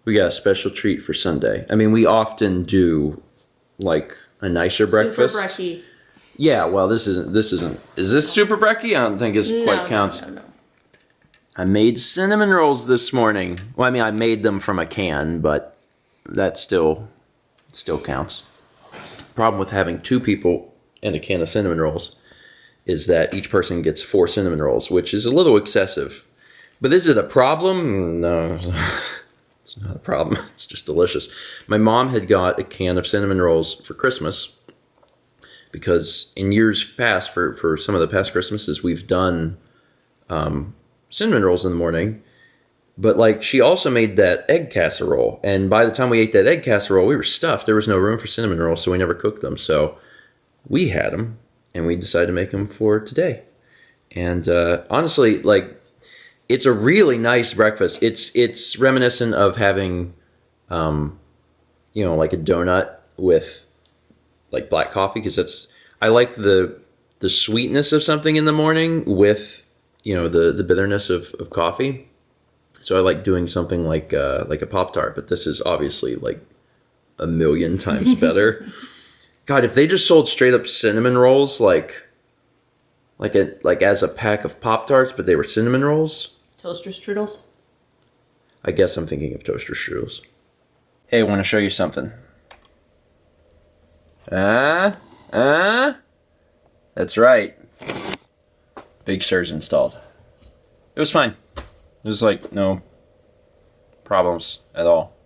We got a special treat for Sunday. I mean, we often do like a nicer breakfast. Super brekkie. Yeah, well, this isn't. Is this super brekkie? I don't think it quite counts. No. I made cinnamon rolls this morning. Well, I mean, I made them from a can, but that still counts. Problem with having 2 people and a can of cinnamon rolls is that each person gets 4 cinnamon rolls, which is a little excessive. But is it a problem? No, it's not a problem. It's just delicious. My mom had got a can of cinnamon rolls for Christmas because in years past, for some of the past Christmases, we've done cinnamon rolls in the morning. But like, she also made that egg casserole, and by the time we ate that egg casserole, we were stuffed. There was no room for cinnamon rolls, so we never cooked them. So we had them, and we decided to make them for today. And honestly, like, it's a really nice breakfast. It's reminiscent of having, like a donut with like black coffee, because I like the sweetness of something in the morning with the bitterness of coffee. So I like doing something like a Pop-Tart, but this is obviously like a million times better. God, if they just sold straight up cinnamon rolls like as a pack of Pop-Tarts, but they were cinnamon rolls. Toaster strudels? I guess I'm thinking of toaster strudels. Hey, I want to show you something. That's right. Big Sur's installed. It was fine. It was like no problems at all.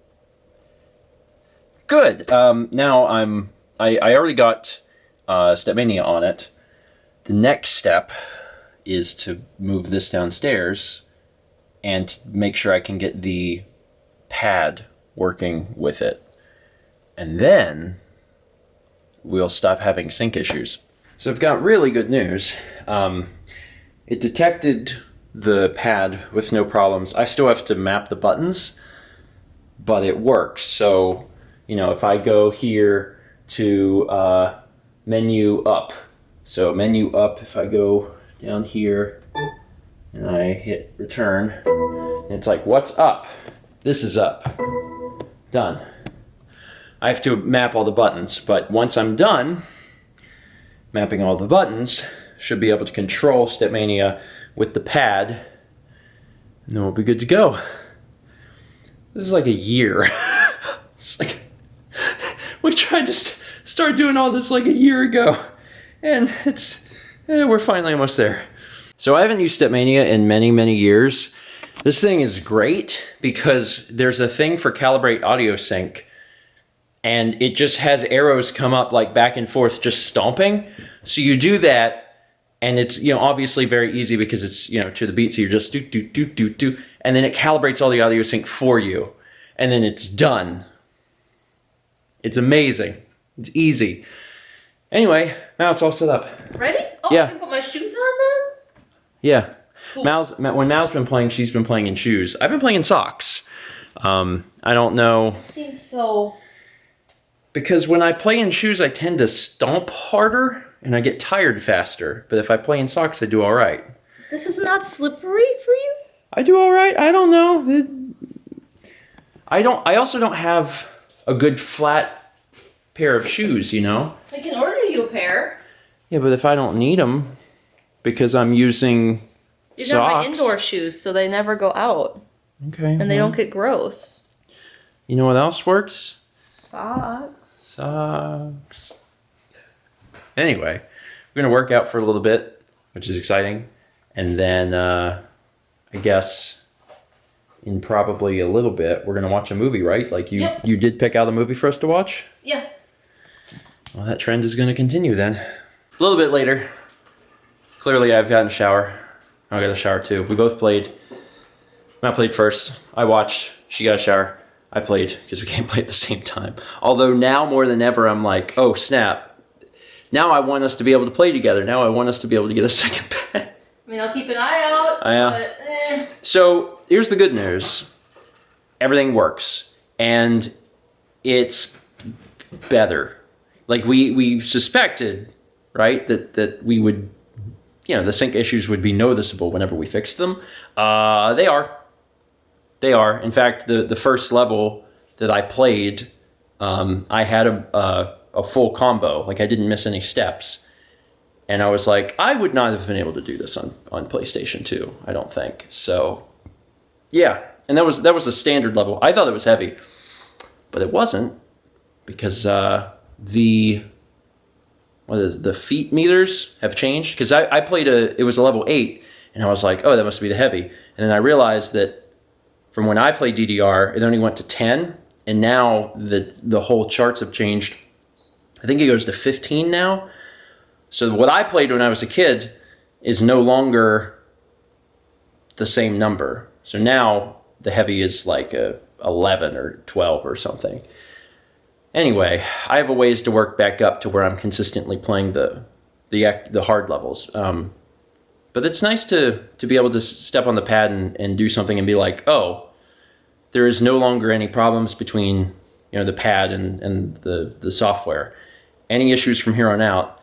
Good. Now I already got Stepmania on it. The next step is to move this downstairs and make sure I can get the pad working with it. And then we'll stop having sync issues. So I've got really good news. It detected the pad with no problems. I still have to map the buttons, but it works. So, if I go here to menu up. So menu up, if I go down here and I hit return, and it's like, what's up? This is up. Done. I have to map all the buttons, but once I'm done mapping all the buttons, should be able to control Stepmania with the pad, and then we'll be good to go. This is like a year. It's like, we tried to start doing all this like a year ago, and we're finally almost there. So I haven't used Stepmania in many, many years. This thing is great because there's a thing for calibrate audio sync, and it just has arrows come up like back and forth just stomping. So you do that, and it's obviously very easy because it's to the beat, so you're just do do do do do, and then it calibrates all the audio sync for you, and then it's done. It's amazing. It's easy. Anyway, now it's all set up. Ready? Oh, yeah. I can put my shoes on then? Yeah. Cool. When Mal's been playing, she's been playing in shoes. I've been playing in socks. I don't know. It seems so... Because when I play in shoes, I tend to stomp harder and I get tired faster. But if I play in socks, I do all right. This is not slippery for you? I do all right. I don't know. I also don't have a good flat pair of shoes, I can order you a pair. Yeah, but if I don't need them because I'm using These are my indoor shoes, so they never go out. Okay. And they don't get gross. You know what else works? Socks. Anyway, we're going to work out for a little bit, which is exciting. And then I guess in probably a little bit, we're going to watch a movie, right? Like you did pick out a movie for us to watch? Yeah. Well, that trend is going to continue then. A little bit later. Clearly, I've gotten a shower. I got a shower too. We both played. Matt played first. I watched. She got a shower. I played because we can't play at the same time. Although now more than ever, I'm like, oh snap. Now I want us to be able to play together. Now I want us to be able to get a second pet. I mean, I'll keep an eye out. But, So here's the good news. Everything works. And it's better. Like we suspected, right, that we would, the sync issues would be noticeable whenever we fixed them. They are. They are. In fact, the first level that I played, I had a full combo. Like, I didn't miss any steps. And I was like, I would not have been able to do this on PlayStation 2, I don't think. So, yeah. And that was a standard level. I thought it was heavy. But it wasn't. Because the feet meters have changed. Because I played it was a level 8. And I was like, oh, that must be the heavy. And then I realized that from when I played DDR, it only went to 10. And now the whole charts have changed. I think it goes to 15 now. So what I played when I was a kid is no longer the same number. So now the heavy is like a 11 or 12 or something. Anyway, I have a ways to work back up to where I'm consistently playing the hard levels. But it's nice to be able to step on the pad and do something and be like, oh, there is no longer any problems between the pad and the software. Any issues from here on out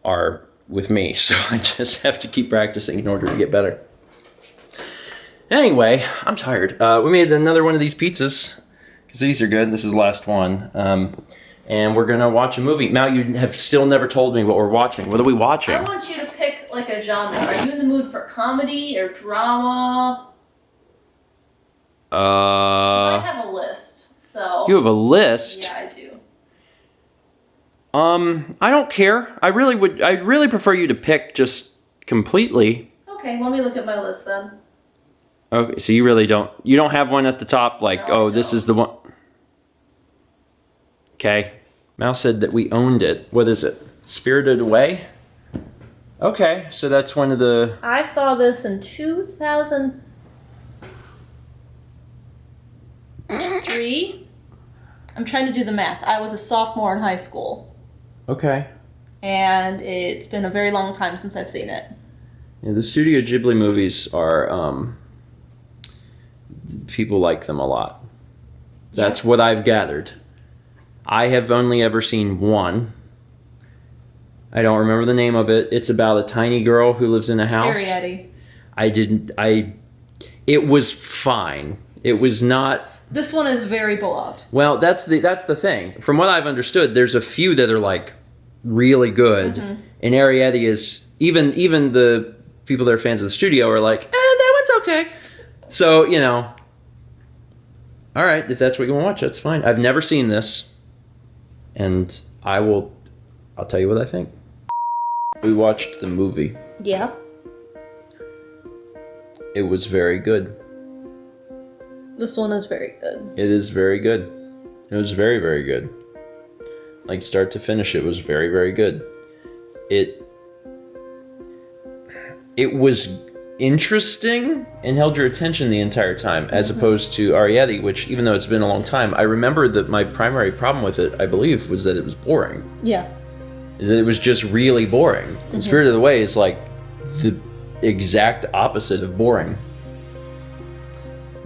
are with me, so I just have to keep practicing in order to get better. Anyway, I'm tired. We made another one of these pizzas, because these are good. This is the last one. And we're going to watch a movie. Now, you have still never told me what we're watching. What are we watching? I want you to pick, like, a genre. Are you in the mood for comedy or drama? I have a list, so... You have a list? Yeah, I do. I don't care. I really prefer you to pick just completely. Okay, let me look at my list then. Okay, so you don't have one at the top like, No, oh, this is the one. Okay. Mal said that we owned it. What is it? Spirited Away? Okay, so that's one of the... I saw this in 2003. I'm trying to do the math. I was a sophomore in high school. Okay. And it's been a very long time since I've seen it. Yeah, the Studio Ghibli movies are, people like them a lot. That's what I've gathered. I have only ever seen one. I don't remember the name of it. It's about a tiny girl who lives in a house. Ariadne. It was fine. It was not... This one is very beloved. Well, that's the thing. From what I've understood, there's a few that are like really good. Mm-hmm. And Ariadne is... Even the people that are fans of the studio are like, that one's okay. So, all right, if that's what you want to watch, that's fine. I've never seen this. And I'll tell you what I think. We watched the movie. Yeah. It was very good. This one is very good. It is very good. It was very, very good. Like, start to finish, it was very, very good. It was interesting and held your attention the entire time, as opposed to Ariadne, which, even though it's been a long time, I remember that my primary problem with it, I believe, was that it was boring. Yeah. Is that it was just really boring. And Spirited Away is like the exact opposite of boring.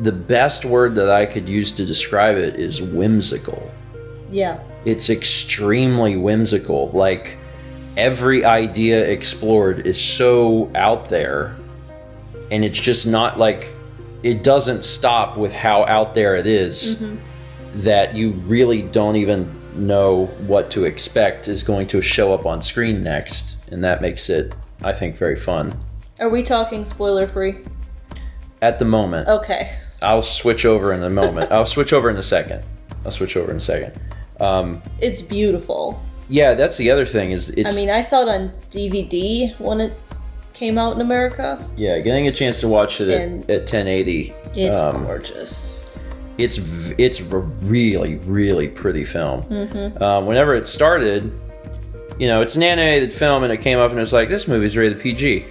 The best word that I could use to describe it is whimsical. Yeah. It's extremely whimsical. Like, every idea explored is so out there, and it's just not like, it doesn't stop with how out there it is, that you really don't even know what to expect is going to show up on screen next, and that makes it, I think, very fun. Are we talking spoiler free? At the moment. Okay. I'll switch over in a moment. I'll switch over in a second. It's beautiful. Yeah, that's the other thing is it's... I mean, I saw it on DVD when it came out in America. Yeah, getting a chance to watch it at 1080. It's gorgeous. It's a really, really pretty film. Whenever it started, it's an animated film, and it came up and it was like, this movie's rated PG.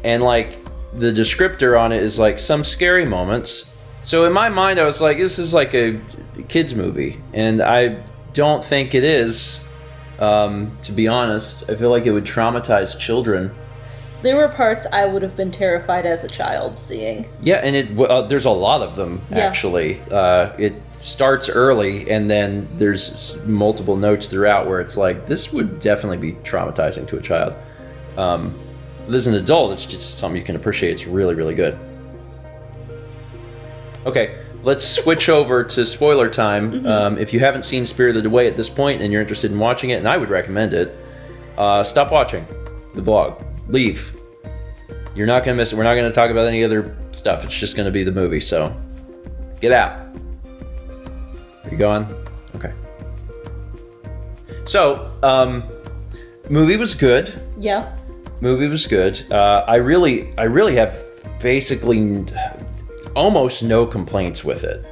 And like, the descriptor on it is like some scary moments. So in my mind, I was like, this is like a kid's movie. And I don't think it is, to be honest. I feel like it would traumatize children. There were parts I would have been terrified as a child seeing. Yeah, and there's a lot of them, actually. It starts early, and then there's multiple notes throughout where it's like, this would definitely be traumatizing to a child. As an adult, it's just something you can appreciate. It's really, really good. Okay, let's switch over to spoiler time. If you haven't seen Spirited Away at this point and you're interested in watching it, and I would recommend it, stop watching the vlog. Leave. You're not going to miss it. We're not going to talk about any other stuff. It's just going to be the movie, so get out. Are you going? Okay. So, movie was good. Yeah. Movie was good. I really have basically almost no complaints with it.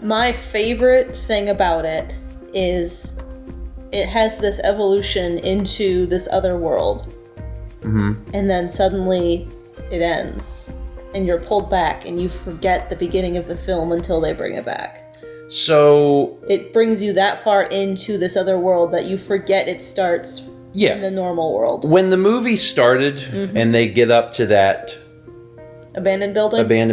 My favorite thing about it is it has this evolution into this other world. And then suddenly it ends. And you're pulled back and you forget the beginning of the film until they bring it back. So... It brings you that far into this other world that you forget it starts in the normal world. When the movie started and they get up to that... Abandoned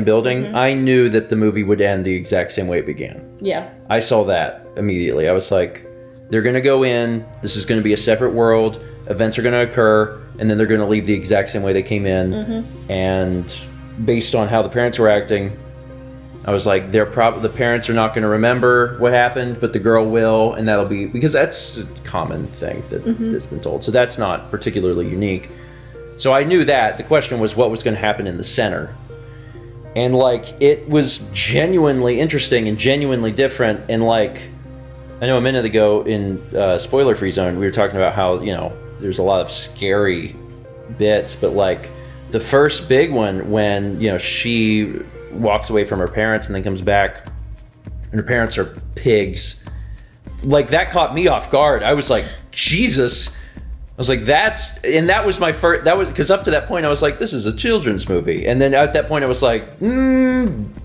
building? I knew that the movie would end the exact same way it began. Yeah. I saw that immediately. I was like, they're going to go in, this is going to be a separate world, events are going to occur, and then they're going to leave the exact same way they came in. And based on how the parents were acting, I was like, the parents are not going to remember what happened, but the girl will, and that'll be... Because that's a common thing that's been told. So that's not particularly unique. So I knew that. The question was what was going to happen in the center. And, like, it was genuinely interesting and genuinely different. And, like, I know a minute ago in Spoiler-Free Zone, we were talking about how, you know, there's a lot of scary bits. But, like, the first big one when, you know, she walks away from her parents and then comes back and her parents are pigs. Like, that caught me off guard. I was like, Jesus... I was like, that was my first, because up to that point I was like, this is a children's movie. And then at that point I was like,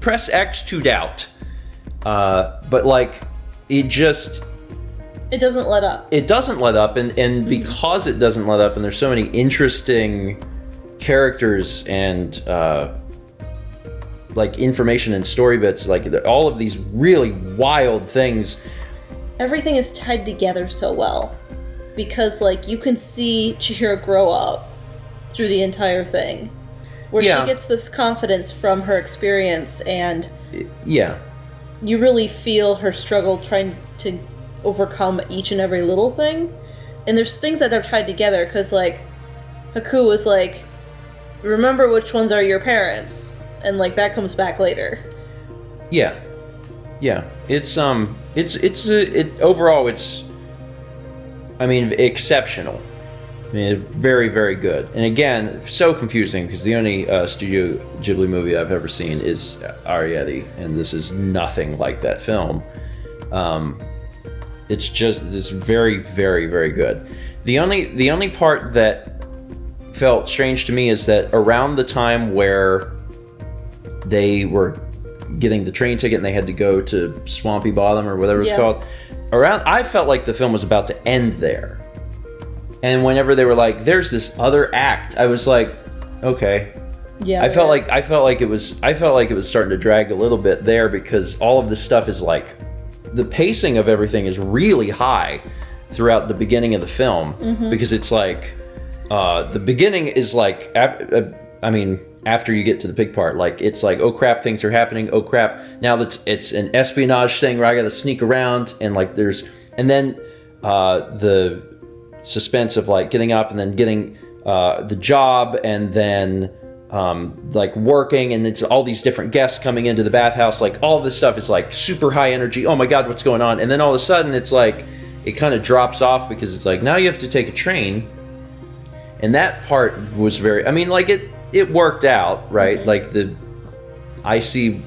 press X to doubt. But like, it doesn't let up. It doesn't let up, and because it doesn't let up, and there's so many interesting characters and like information and story bits, like all of these really wild things. Everything is tied together so well. Because, like, you can see Chihiro grow up through the entire thing. Where she gets this confidence from her experience, and... Yeah. You really feel her struggle trying to overcome each and every little thing. And there's things that are tied together, because, like, Haku was like, remember which ones are your parents. And, like, that comes back later. Yeah. Yeah. Overall, it's... I mean, exceptional. I mean, very, very good. And again, so confusing because the only Studio Ghibli movie I've ever seen is Arrietty, and this is nothing like that film. It's just this very, very, very good. The only part that felt strange to me is that around the time where they were getting the train ticket and they had to go to Swampy Bottom or whatever it's called. I felt like the film was about to end there. And whenever they were like, there's this other act, I was like, okay. Yeah. I felt like it was starting to drag a little bit there because all of this stuff is like, the pacing of everything is really high throughout the beginning of the film because it's like, the beginning is like, after you get to the big part, like it's like, oh crap, things are happening. Oh crap, now it's an espionage thing where I got to sneak around and like and then the suspense of like getting up and then getting the job and then like working, and it's all these different guests coming into the bathhouse. Like all of this stuff is like super high energy. Oh my god, what's going on? And then all of a sudden it's like it kind of drops off because it's like now you have to take a train, and that part was very. I mean, like it worked out, right? Like I see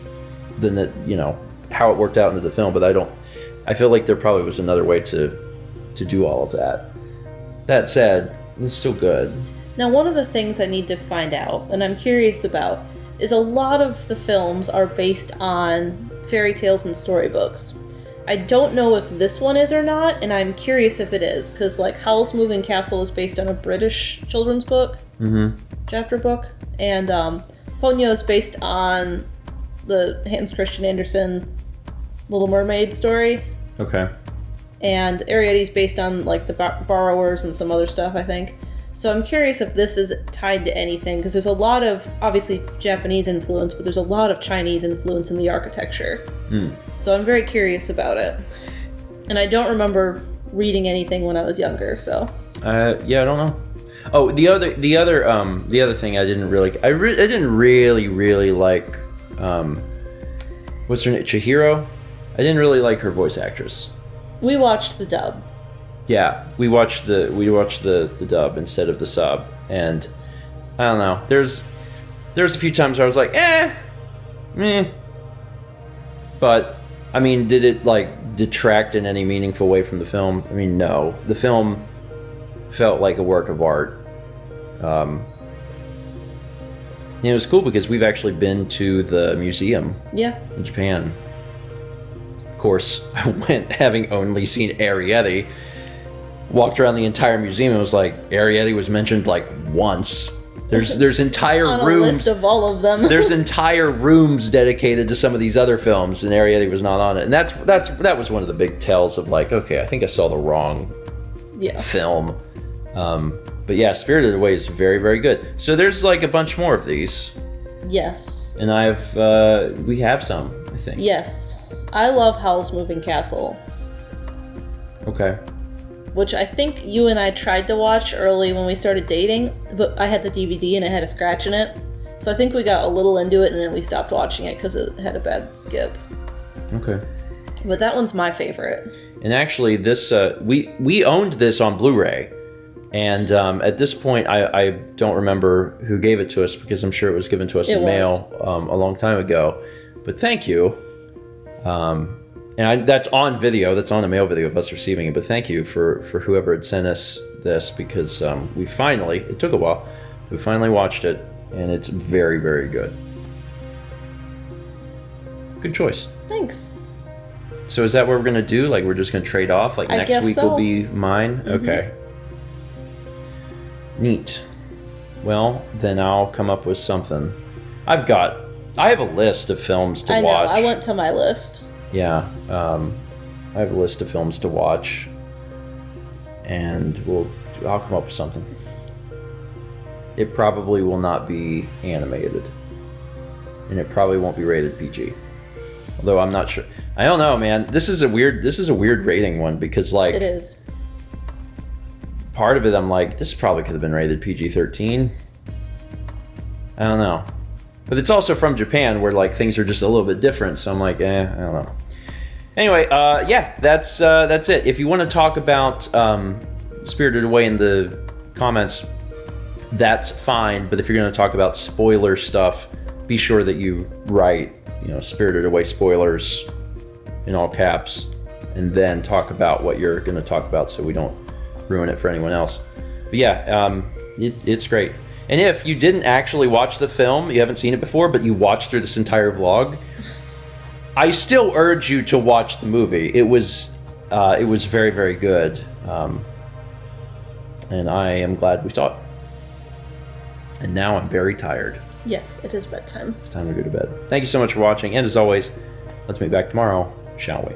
how it worked out into the film, but I feel like there probably was another way to do all of that. That said, it's still good. Now, one of the things I need to find out, and I'm curious about, is a lot of the films are based on fairy tales and storybooks. I don't know if this one is or not, and I'm curious if it is, because like Howl's Moving Castle is based on a British children's book. Chapter book, and Ponyo is based on the Hans Christian Andersen Little Mermaid story. Okay. And Arrietty's based on like the Borrowers and some other stuff, I think. So I'm curious if this is tied to anything, because there's a lot of, obviously, Japanese influence, but there's a lot of Chinese influence in the architecture. So I'm very curious about it. And I don't remember reading anything when I was younger, so. Yeah, I don't know. Oh, the other thing I didn't really, I didn't really like, what's her name, Chihiro? I didn't really like her voice actress. We watched the dub. Yeah, we watched the dub instead of the sub, and I don't know. There's a few times where I was like, meh. But I mean, did it like detract in any meaningful way from the film? I mean, no. The film felt like a work of art. It was cool because we've actually been to the museum. Yeah. In Japan. Of course, I went having only seen Arrietty. Walked around the entire museum and was like, Arrietty was mentioned like once. There's entire on rooms. A list of all of them. There's entire rooms dedicated to some of these other films, and Arrietty was not on it. And that was one of the big tells of like, okay, I think I saw the wrong film. But yeah, Spirited Away is very, very good. So there's like a bunch more of these. Yes. And we have some, I think. Yes. I love Howl's Moving Castle. Okay. Which I think you and I tried to watch early when we started dating, but I had the DVD and it had a scratch in it. So I think we got a little into it and then we stopped watching it because it had a bad skip. Okay. But that one's my favorite. And actually, this we owned this on Blu-ray, and at this point, I don't remember who gave it to us because I'm sure it was given to us in mail a long time ago. But thank you. And that's on video. That's on a mail video of us receiving it. But thank you for whoever had sent us this because we finally, it took a while, we finally watched it, and it's very, very good. Good choice. Thanks. So is that what we're going to do? Like, we're just going to trade off? Like, next week will be mine? Mm-hmm. Okay. Neat. Well, then I'll come up with something. I have a list of films to watch. I went to my list. Yeah. I have a list of films to watch. And I'll come up with something. It probably will not be animated. And it probably won't be rated PG. Although I'm not sure. I don't know, man. This is a weird rating one because like it is. Part of it I'm like, this probably could have been rated PG-13. I don't know. But it's also from Japan where like things are just a little bit different, so I'm like, I don't know. Anyway, yeah, that's it. If you want to talk about Spirited Away in the comments, that's fine. But if you're going to talk about spoiler stuff, be sure that you write, Spirited Away spoilers in all caps, and then talk about what you're going to talk about so we don't ruin it for anyone else. But yeah, it's great. And if you didn't actually watch the film, you haven't seen it before, but you watched through this entire vlog, I still urge you to watch the movie. It was very, very good. And I am glad we saw it. And now I'm very tired. Yes, it is bedtime. It's time to go to bed. Thank you so much for watching, and as always, let's meet back tomorrow, shall we?